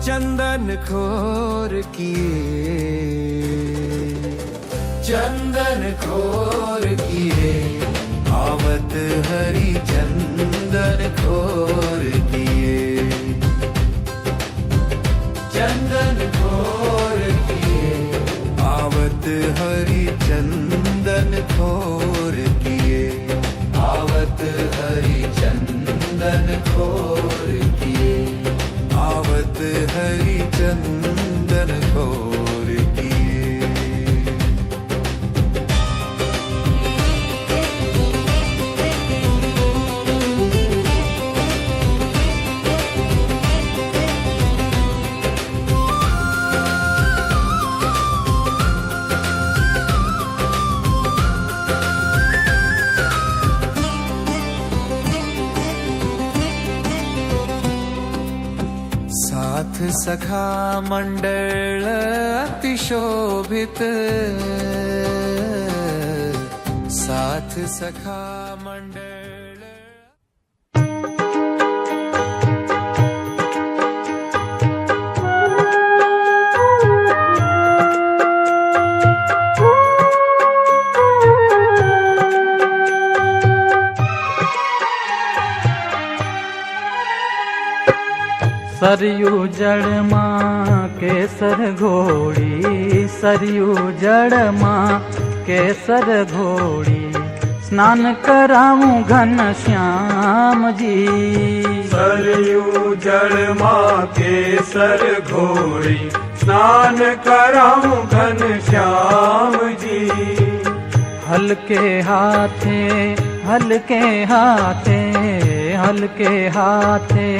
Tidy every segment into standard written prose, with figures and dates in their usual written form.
चंदन खोर किए, चंदन खोर किए, आवत हरि चंदन खोर किए, चंदन खोर किए, आवत हरि चंदन खोर किए, आवत हरि चंदन खोर किए, आवत हरि चंदन खोर किए। साथ सखा मंडल अतिशोभित, साथ सखा मंडल। सरयू जड़ माँ केसर घोड़ी, सरयू जड़ माँ केसर घोड़ी, स्नान कराऊं घन श्याम जी। सरयू जड़ माँ केसर घोड़ी, स्नान कराऊं घन श्याम जी। हल्के हाथे हल्के हाथे हल्के हाथे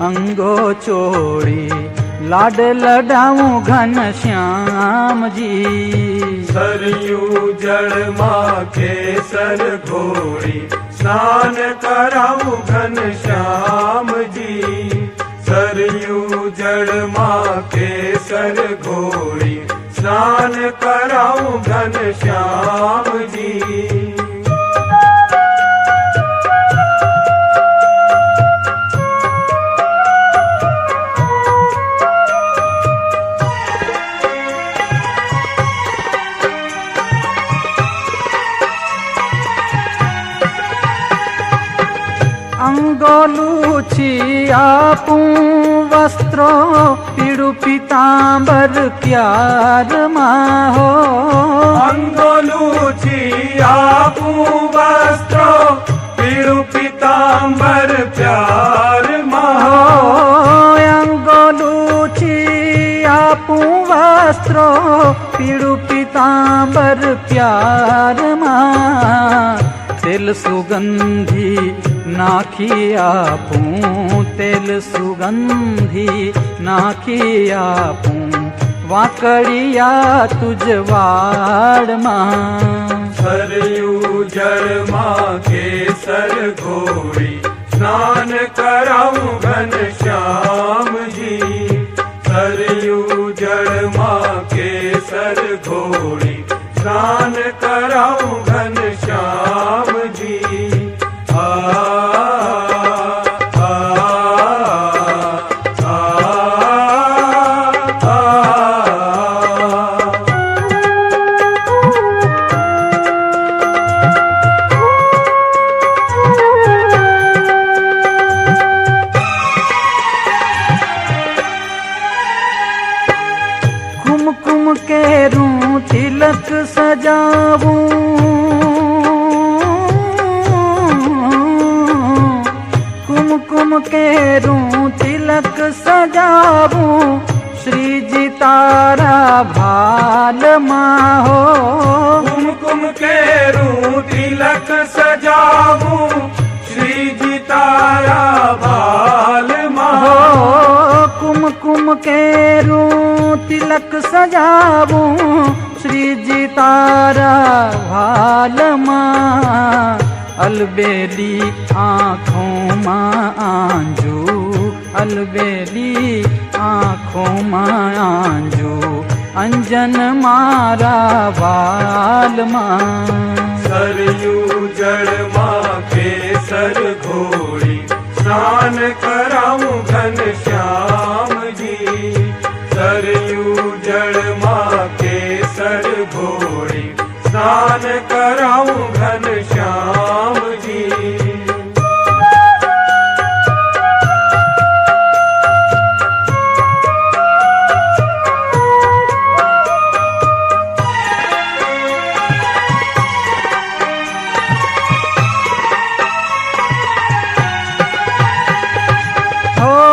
अंगो चोड़ी, लाड लडाऊं घन श्याम जी। सरयू जड़ माँ केसर घोड़ी, स्नान कराऊं घन श्याम जी। सरयू जड़ माँ केसर घोड़ी, स्नान कराऊं घन श्याम जी। अंगोलूची आपू वस्त्रो, पीड़ू पीतांबर प्यार माहो। अंगोलूची आपू वस्त्रो, पीड़ू पीतांबर प्यार माहो। अंगोलूची आपू वस्त्रो, पीड़ू पीतांबर प्यार मां। तेल सुगंधी नाखी आपू, तेल सुगंधी नाखी आपू, वाकड़िया तुझवाड़ मां। सरयू जड़ माँ केसर घोड़ी, स्नान कराऊं घन श्याम जी। सरयू जड़ माँ केसर घोड़ी, स्नान कराऊं घन श्याम जी। आ कुमकुम के रूं तिलक सजाऊं, कुमकुम के रूं तिलक सजाऊं, श्री जी तारा भाल माहो। कुमकुम के रूं तिलक सजाऊं, श्री जी तारा भाल माहो। कुमकुम के रूं तिलक सजाऊं, श्री जी तारा भाल मां। अलबेली आँखों मां आंजू, अलबेली आँखों मां आंजू, अंजन मारा बाल मां। सरयू जड़ माँ केसर घोड़ी, स्नान कराऊं घन श्याम जी। સ્નાન કરાવું ઘનશ્યામજી.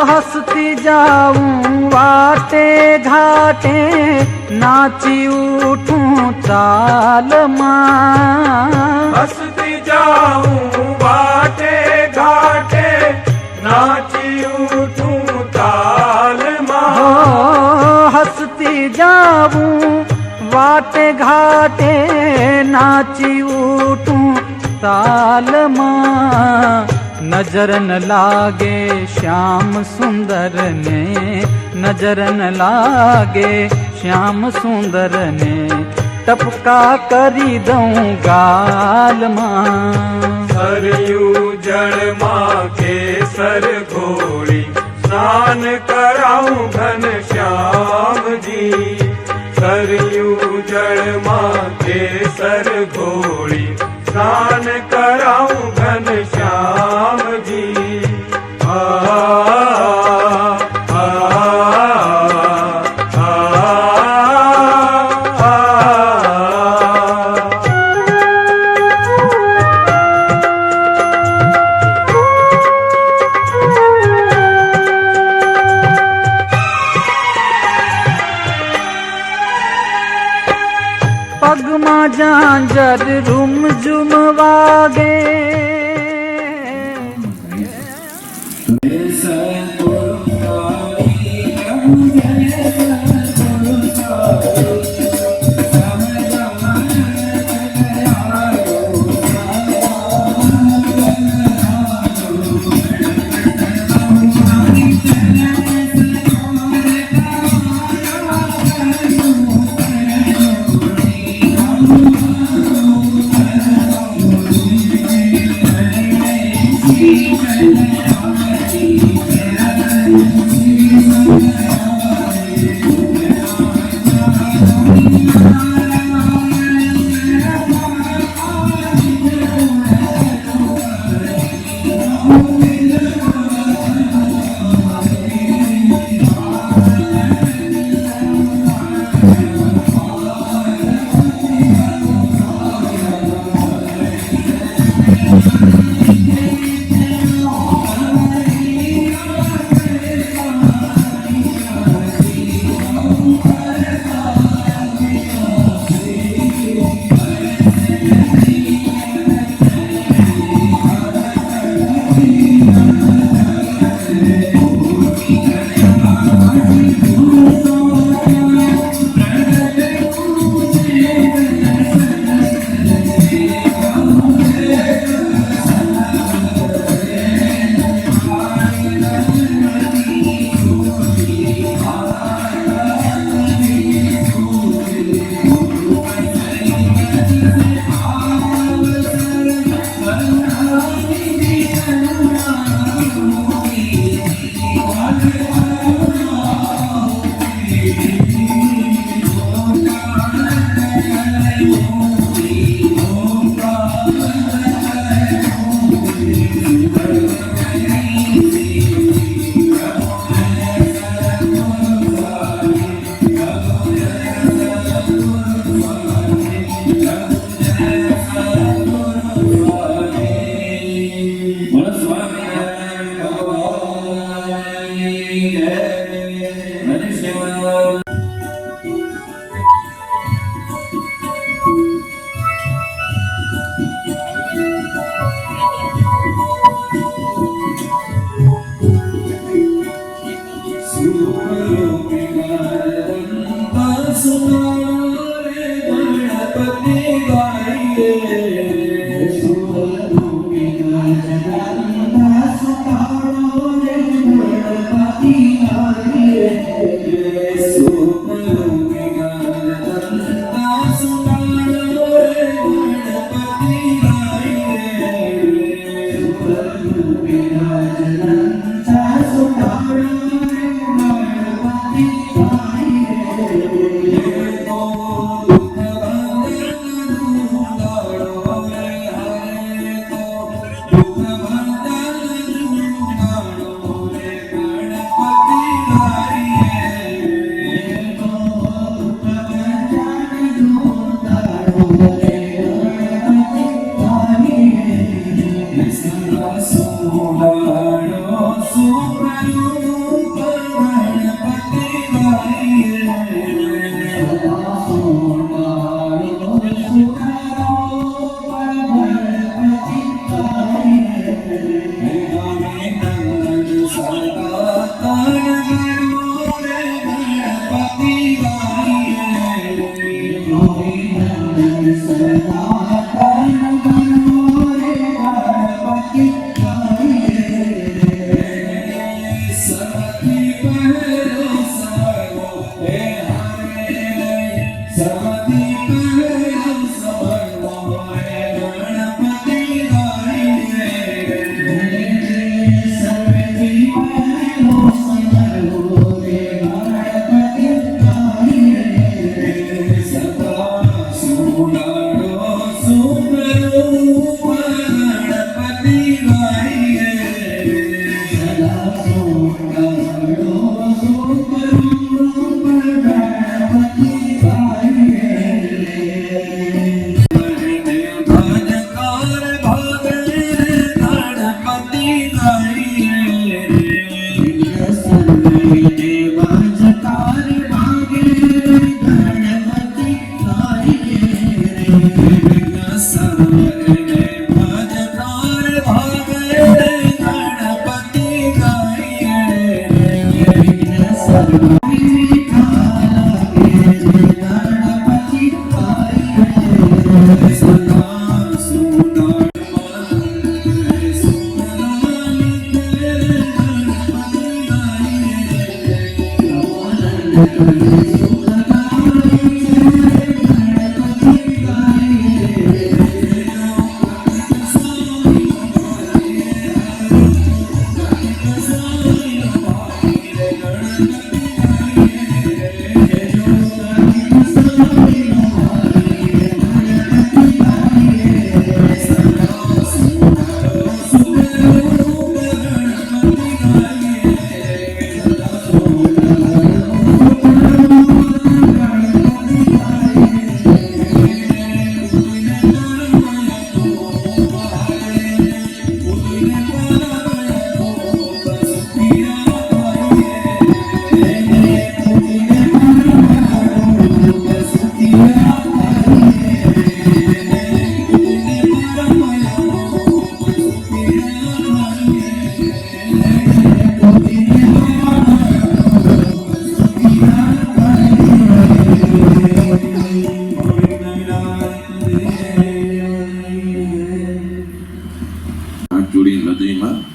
हंसती जाऊं वाटे घाटे नाची उठूं चाल मां. હસતી જાઉં વાટે ઘાટે નાચી ઉઠું हो તાલમાં. हंसती जाऊं वाटे घाटे नाची उठूं ताल मां. नजर न लागे श्याम सुंदर ने नजर न लागे श्याम सुंदर ने टपका करी दऊं गाल मां. સરયુ જળમાં કેસર ઘોળી સ્નાન કરાવું ઘનશ્યામજી. સરયુ જળમાં કેસર ઘોળી સ્નાન કરાવું ઘનશ્યામજી. પગમાં ઝાંઝર રૂમઝુમ વાગે Yes.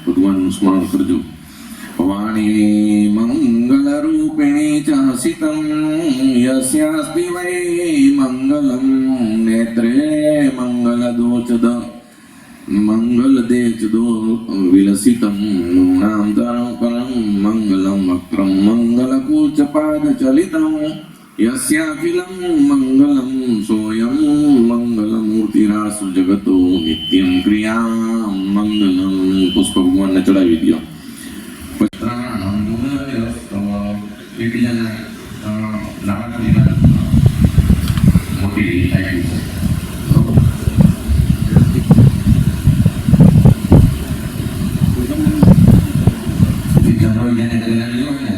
ભગવાનનું સ્મરણ કરજો. વાણી મંગલ રૂપિણી ચ હસિતમ યસ્યાસ્તિ વૈ મંગલમ નેત્રે મંગલ દોચદ મંગલ દેચદો વિલસિતમ નૃણામ તરંકરમ મંગલમ વક્રમ મંગલ કૂચ પાદ ચલિતમ યસ્યાખિલમ મંગલમ સોયમ મંગલમૂર્તિરાસુ જગતો નિત્યમ ક્રિયામ મંગલમ. પુષ્પ ભગવાનને ચડાવી દો. મોટી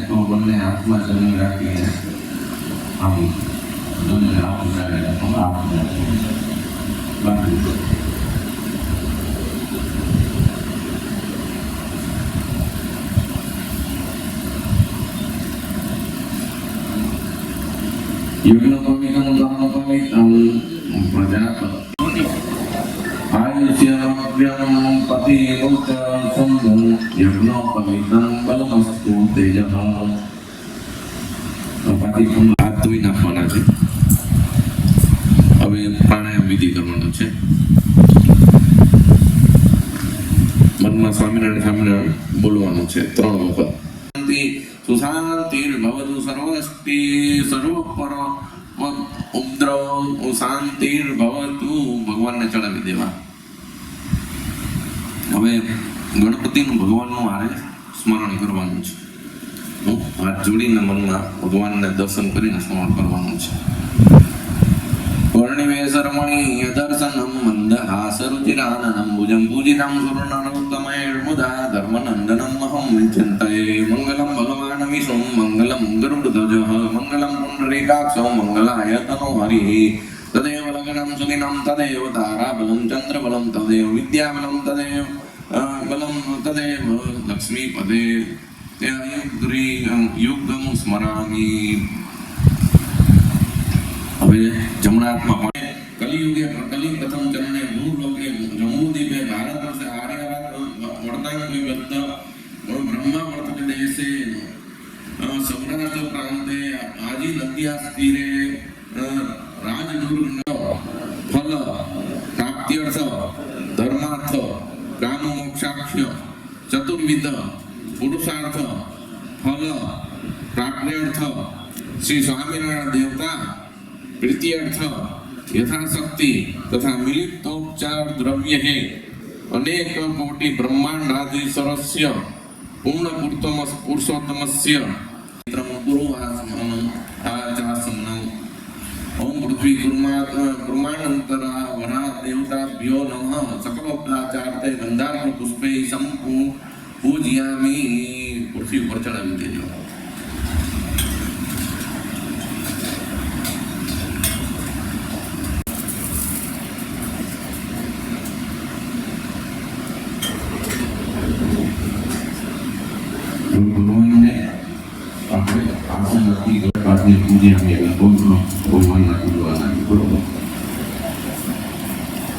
તો બંને હાથમાં જમીન રાખીને આમ જમીન હાથ ધોઈ નાખવાના છે. હવે પ્રાણાયામ વિધિ કરવાનો છે. મનમાં સ્વામિનારાયણ બોલવાનું છે 3 વખત. સુશાંતિર્ભવતુ સર્વસ્તિ સર્વપર ઉપદ્રવ શાંતિર્ભવતુ. ભગવાનને ચડાવી દેવા. હવે ગણપતિનું ભગવાનનું આરે સ્મરણ કરવાનું છે. હાથ જોડીને મનમાં ભગવાનને દર્શન કરીને સ્મરણ કરવાનું છે. વર્ણિવેશરમણી દર્શનમ મંદહાસરુચિરાનનમ ભુજં પૂજિતમ સુરનરોત્તમૈર્મુદા ધર્મનંદનમ અહં વિચિંતયે. મંગલમ ભગવાન વિષ્ણુ મંગલમ ગરુડધ્વજઃ મંગલમ પુંડરીકાક્ષો મંગલાય તનો હરિः. તદેવ લગ્નમ સુદિનમ તદેવ તારાબલમ ચંદ્રબલમ તદેવ વિદ્યાબલમ તદેવ બલમ તદેવ લક્ષ્મીપદે યુગમ સ્મરામી. હવે જમણા હાથમાં કલિયુગે કલિ પ્રથમ ચરણે ભૂલોકે જમ્બૂદ્વીપે ભારતવર્ષે આર્યરાત વર્તાંગ વિબદ્ધ બ્રહ્મા વર્તતે દેશે સૌરાષ્ટ્ર પ્રાંતે આજી નદ્યા તીરે રાજદુર્ગ ફલ પ્રાપ્ત્યર્થ ધર્માર્થ કામ મોક્ષાખ્ય ચતુર્વિધ પુરુષાર્થ ફલ પ્રાપ્ત્યર્થ શ્રી સ્વામિનારાયણ દેવતા પ્રીત્યર્થ યથાશક્તિ તથા મિલિતોપચાર દ્રવ્ય હે અનેક કોટી બ્રહ્માંડાધીશ્વરસ્ય પૂર્ણ પુરુષોત્તમસ્ય ગુરુ આચમનમ ઓમ પૃથ્વી કુર્માણંતરા વરા દેવતાભ્યો નમઃ સકલોપચાર્તે ગંધાર્થ પુષ્પે સંપૂ પૂજયામી. પૃથ્વી ઉપર ચડાવી દેજો. આસન નક્કી કરે પાછની પૂજા અમે ભગવાનના પૂજવાના બરોબર.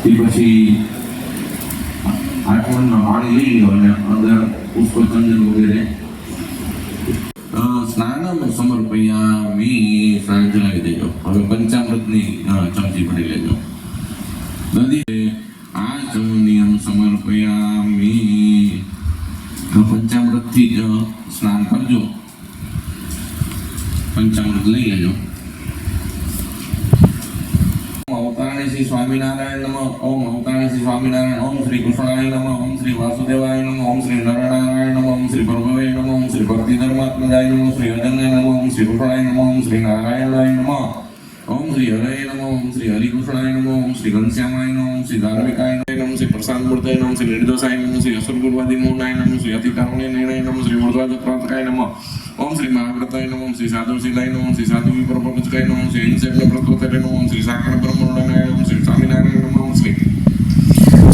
એ પછી આઠમણમાં પાણી લઈ લો અને અંદર પુષ્પચંદન વગેરે સ્નાનમ સમર્પયામિ સ્નાન ચલાવી દેજો. હવે પંચામૃતની ચમચી ભરી લેજો. નદી આચમનિયમ સમર્પયામિ. પંચામૃતથી જ સ્નાન કરજો. પંચામૃત લઈ લેજો. અવતારણી શ્રી સ્વામિનારાયણ નમઃ. ઓમ અવતારણી શ્રી સ્વામિનારાયણ. ઓમ શ્રી કૃષ્ણાય નમઃ. ઓમ શ્રી વાસુદેવાય નમઃ. ઓમ શ્રી નરનારાયણ નમઃ. ઓમ શ્રી પ્રભવે નમઃ. ઓમ શ્રી ભક્તિ ધર્માત્મજાય નમઃ. શ્રી અજન્યાય નમઃ. ઓમ શ્રી કૃષ્ણાય નમઃ. ઓમ શ્રી નારાયણાય નમઃ. ઓમ શ્રી હરે નમઃ. ઓમ શ્રી હરિકૃષ્ણાય નમઃ. ઓમ શ્રી ઘનશ્યામાય નમઃ. ઓમ શ્રી ધાર્મિકાય નમઃ. ઓમ શ્રી પ્રસાદ મૂર્તય નમઃ. શ્રી નિર્દોષાય નમઃ. શ્રી અસુરગુરવાદી મૂળાય નમઃ. શ્રી અતિકારુણ્ય નિર્ણય નમઃ. શ્રી મૂર્ધવાદપ્રાંતકાય નમઃ. ઓમ શ્રી મહાવ્રતાય નમઃ. ઓમ શ્રી સાધુશીલાય નમઃ. ઓમ શ્રી સાધુ વિપ્રપંચકાય નમઃ. ઓમ શ્રી હિંસેક્ય પ્રત્યોતરે નમઃ. ઓમ શ્રી સાકર બ્રહ્મણ્યાય નમઃ. ઓમ શ્રી સ્વામિનારાયણ નમઃ. ઓમ શ્રી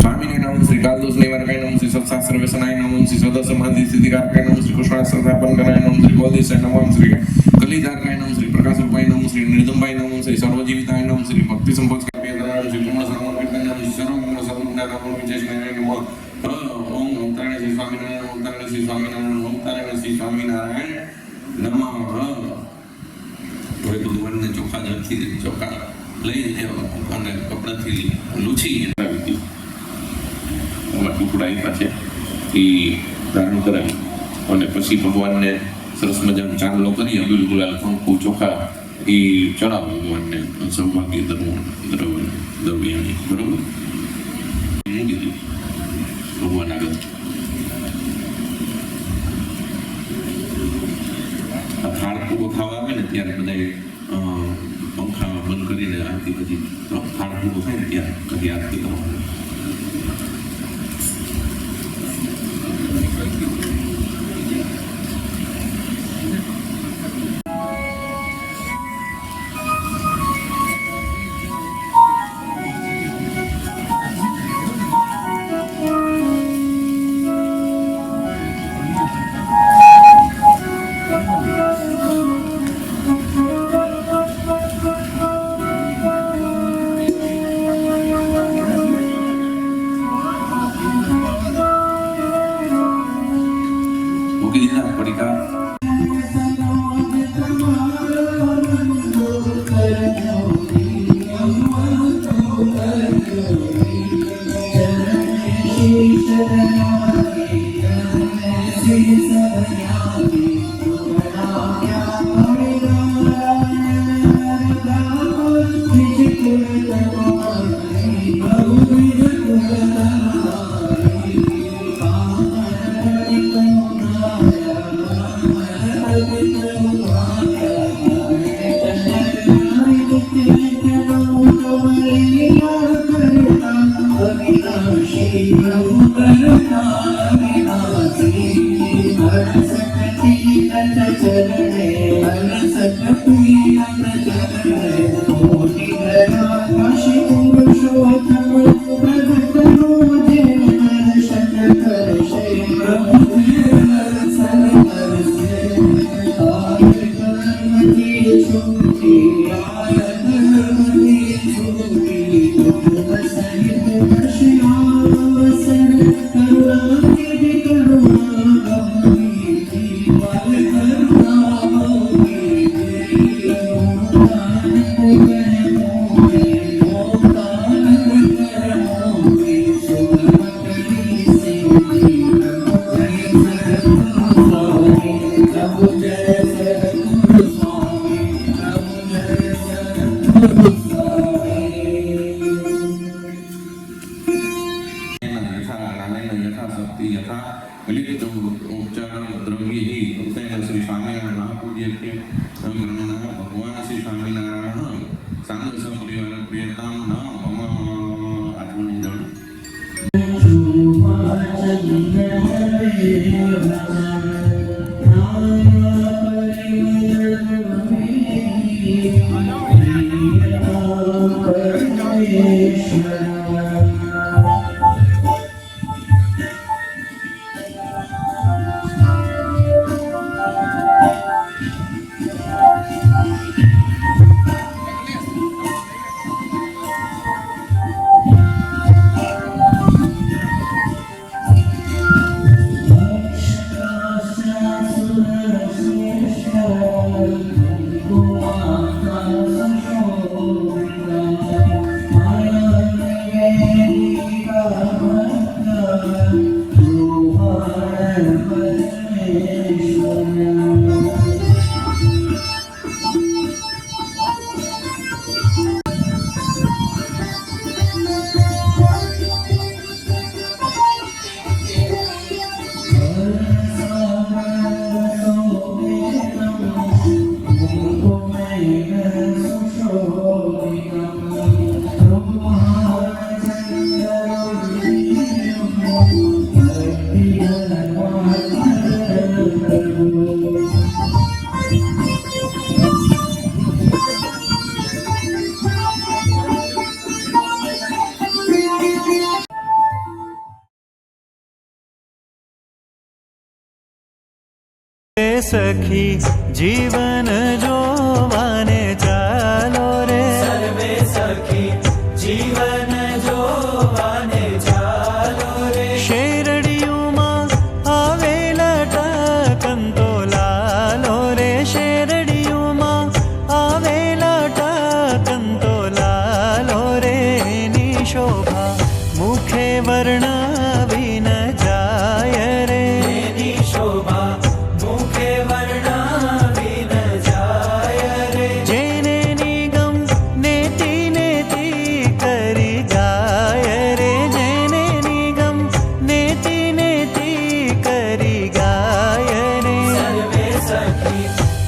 સ્વામિને નમઃ. શ્રી કાલદોષ નિવારકાય નમઃ. શ્રી સત્શાસ્ત્ર વ્યસનાય નમઃ. ઓમ શ્રી સદ સમાધિ સિદ્ધિકારકાય નમઃ. શ્રી કૃષ્ણાસ્ત્ર સ્થાપન કરાય નમઃ. શ્રી બોધિસાય નમઃ. ઓમ શ્રી કલિધારકાય નમઃ. શ્રી પ્રકાશરૂપાય નમઃ. શ્રી નિર્દંબાય નમઃ. શ્રી સર્વજીવિતાય નમઃ. શ્રી ભક્તિ સંપત્કાર્ય નમઃ. શ્રી પૂર્ણ સમર્પિતાય નમઃ. શ્રી સર્વગુણ સદગુણના નમઃ. વિજયશ્રી નમઃ. ઓમ અવતારણે શ્રી સ્વામિનારાયણ. અવતારણે શ્રી સ્વામિનારાયણ. અવતારણે શ્રી સ્વામિનારાયણ નમઃ. હવે ભગવાનને ચોખા જળથી ચોખા લઈ અને કપડાથી લૂછી ટુકડા આપ્યા છે એ ધારણ કરાવી અને પછી ભગવાનને સરસ મજાનો ચાંદલો કરી અબીલ ગુલાલ કંકુ ચોખા એ ચડાવો ભગવાનને સૌભાગ્ય દ્રવ્યની બરોબર મૂકી દીધું ભગવાન આગળ. થાળ પૂરો ખાવા આવે ને ત્યારે બધા પંખા બંધ કરીને આરતી પછી થાળ પૂરો થાય ને ત્યારે કદી આરતી કરવાની. सखी जीवन जोवाने चालो रे सर्वे सखी जीवन जोवाने चालो रे शेरडियुमा आवेला टाकंतो लालो रे शेरडियुमा आवेला टाकंतो लालो रे नि शोभा मुखे वर्णावी न जाय रे नि शोभा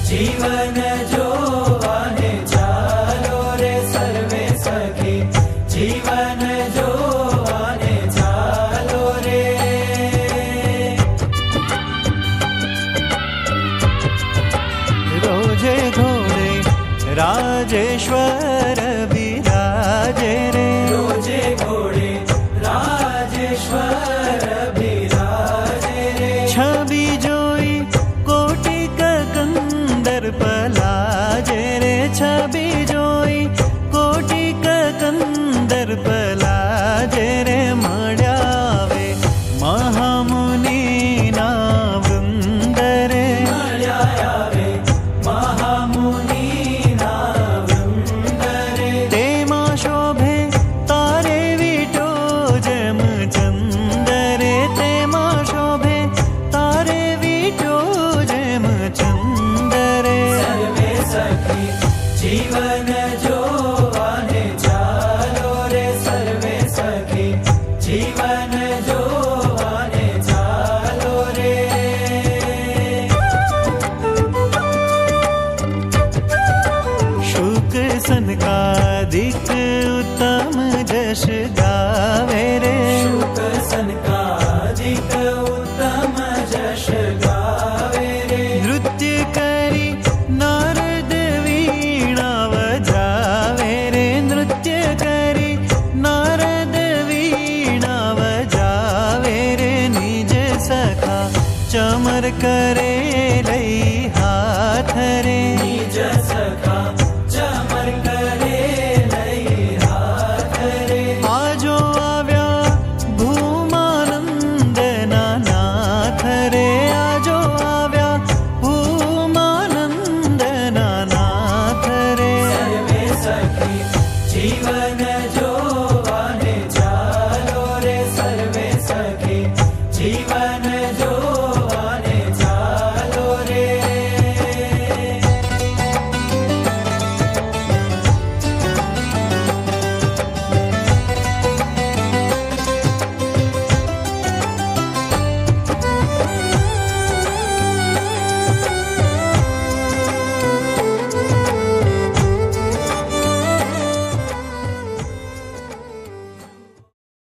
जीवन जोवाने चालो रे सर्वे सखी जीवन जोवाने चालो रे रोजे घोड़े राजेश्वर विराजे रे रोजे घोड़े राजेश्वर विराजे रे छवि जोई कोटि कंदर पलाजे रे छवि जोई कोटि कंदर पलाजे रे मळ्यावे महामुनि ना वृंद रे मळ्यावे महामुनि ना वृंद रे तेमा शोभे तारे विटो जम चंदरे तेमा शोभे तारे विटो जम चंदरे सर्वे सखी जीवन जोवाने चालो रे सर्वे सखी जीवन जोवाने चालो रे शुक सनकादिक उत्तम जश गावे रे शुक सनकादिक उत्तम जश गावे रे नृत्य करी नारद वीणा बजावे रे नृत्य करी नारद वीणा बजावे रे निज सखा चमर करे